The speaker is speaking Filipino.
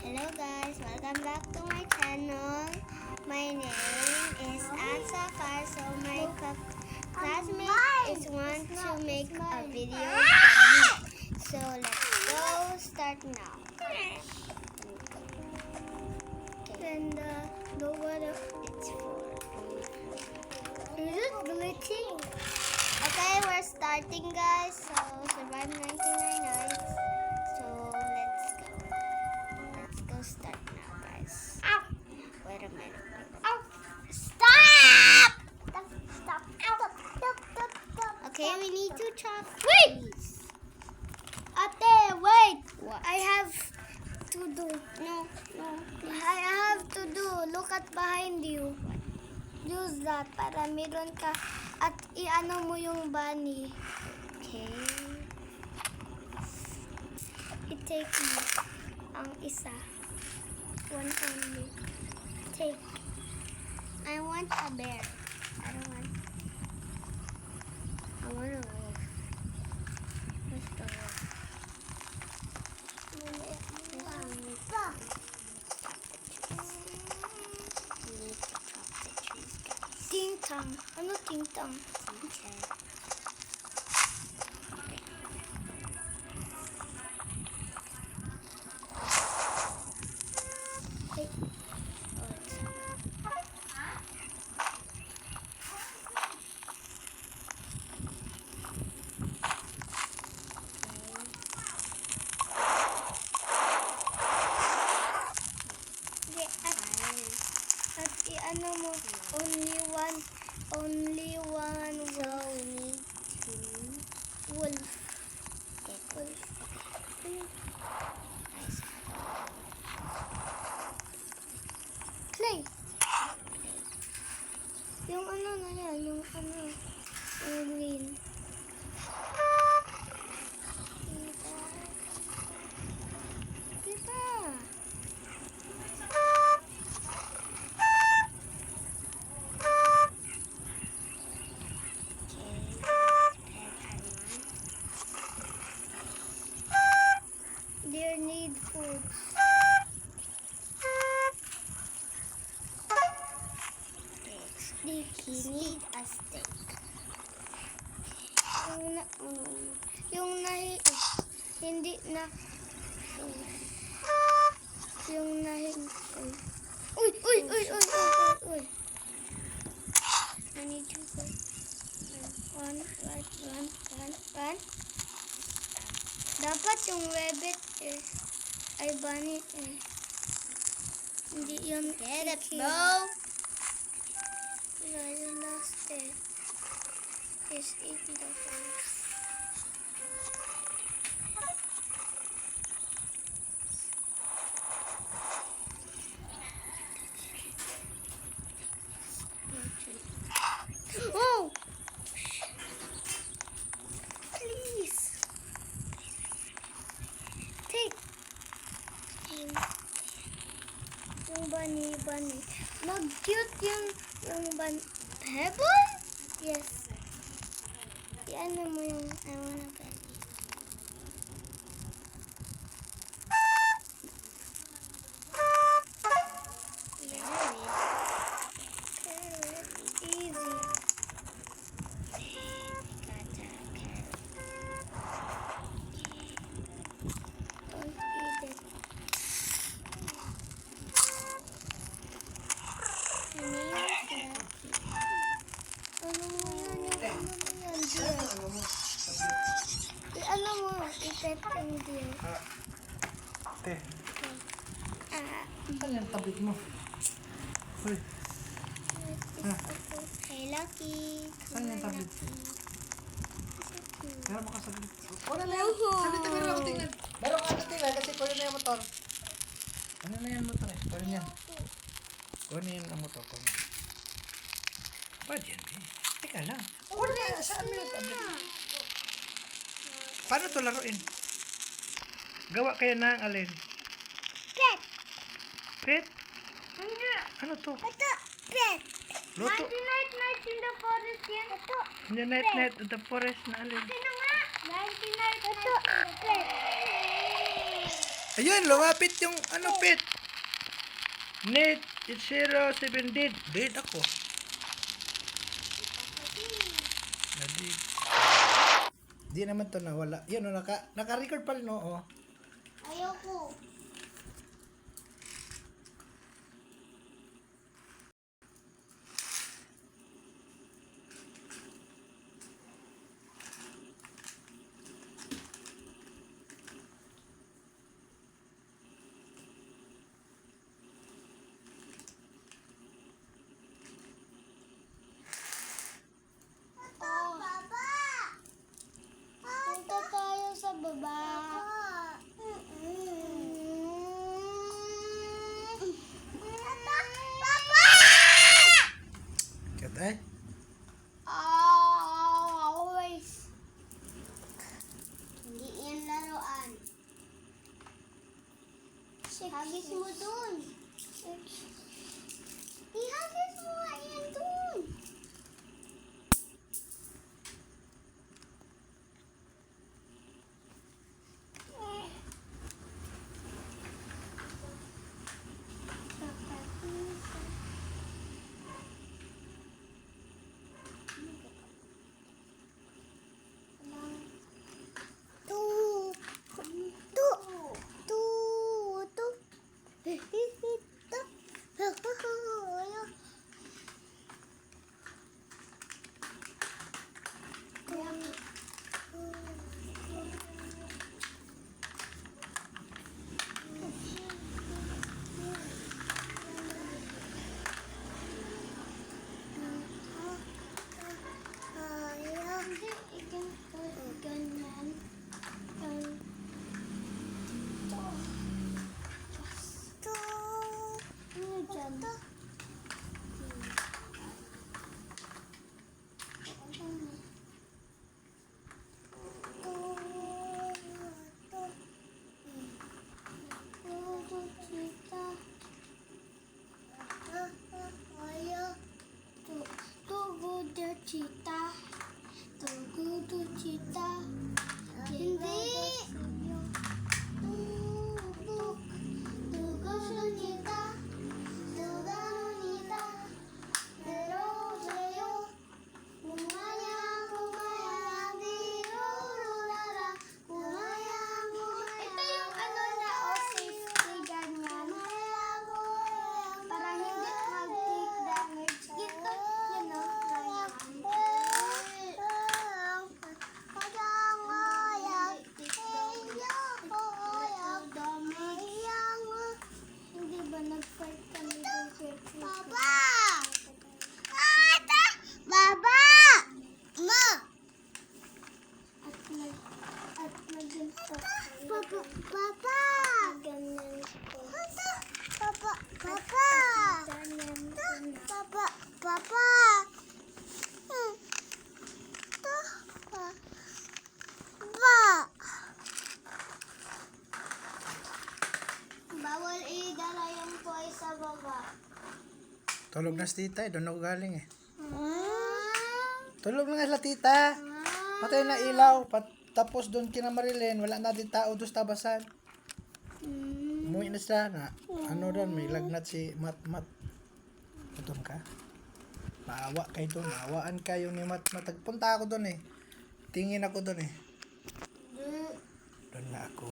Hello guys, welcome back to my channel. My name is Ansafar. So my classmate want to make a video for me. So let's go start now. And the water it's for. Is it glitching? Okay, we're starting guys. So survive 99 nights. So let's go start now guys. Ow! Wait a minute. Ow! Stop! Stop. Okay, we need to chop. Wait! Ate, wait! What? I have to do. No. I have to do. Look at behind you. Use that para meron ka at iano mo yung bunny. Okay. I-take mo ang isa. One only. Take. I want a bear. I don't want. I want a wolf. Where's the wolf? Ting-tang. Ano ting-tang? Ting-tang. At i-ano mo, only one So wolf. we need to Wolf. get Wolf. nice. Clay. Yung ano na yan, yung ano, yung green. Diba? They need food. He need a steak. Yung hindi na yung uy. I need to go. One. Dapat yung rabbit ay bunny hindi yun. Get it, chicken. bro. Yeah, you lost it. Just eat the food. Oh! Please. Take. Yung bunny. Mag-cute yung bunny. Heaven? Yes. Iano mo yung I wanna bunny. Easy. Don't eat it. Ano mo yan, dear? Ano mo, i-pet yung dear. Te, saan yung tablet mo? Uy, Hey, Lucky. saan yung tablet? Cute. Meron mo ka sabit. Wala na yan. Sabit na meron ako tingnan. Meron ka tingnan kasi kunin na yung motor. Ano na yan motor eh? Kunin yan. Kunin ang motor. Kunin. Ba't yan eh? Teka lang. Kunin na. Saan mo yung tablet? Paano ito laruin? Gawa kayo ng alin? Pet. Pet? Ano to? Ito, pet. Luto? Night in the forest yan. Ito. Yung night at the forest na alin? Sino nga? 99 ito, pet. Ayun, lumapit yung ano, pit. Nate, it's 07 dead. Dead ako. Nadig. Di naman to nawala. Yun, naka-record pa rin, oo. Ayoko. Punta tayo sa baba. Kat ay. Always. Hindi yan laruan. Hagis mo dun. Ihagis mo nga yan dun. Ganyan. Cheetah, to cheetah. Hindi. Tugo sa cheetah. Tuga nunita. Pero sa'yo. Kumaya, dirururara. Kumaya. Ito yung ano na safety ganyan. Para hindi mag-take damage. Ito, yun o. Hindi ba nag-fight kami ng Baba! Baba! Ma! At nagganto. Papa! Ganyan ko. Papa! Papa! Ganyan ko na. Papa! Bawal idala yung toy sa baba. Tulog na si tita, doon ako galing eh. Tulog na sila tita. Patay na ilaw. Tapos doon kina Marilyn, wala na din tao doon sa tabasan. Umuwi na sila na. Ano doon, may lagnat si Mat. Doon ka? Maawa kayo doon. Maawaan kayo ni Mat. Tagpunta ako doon eh. Tingin ako doon eh. Doon na ako.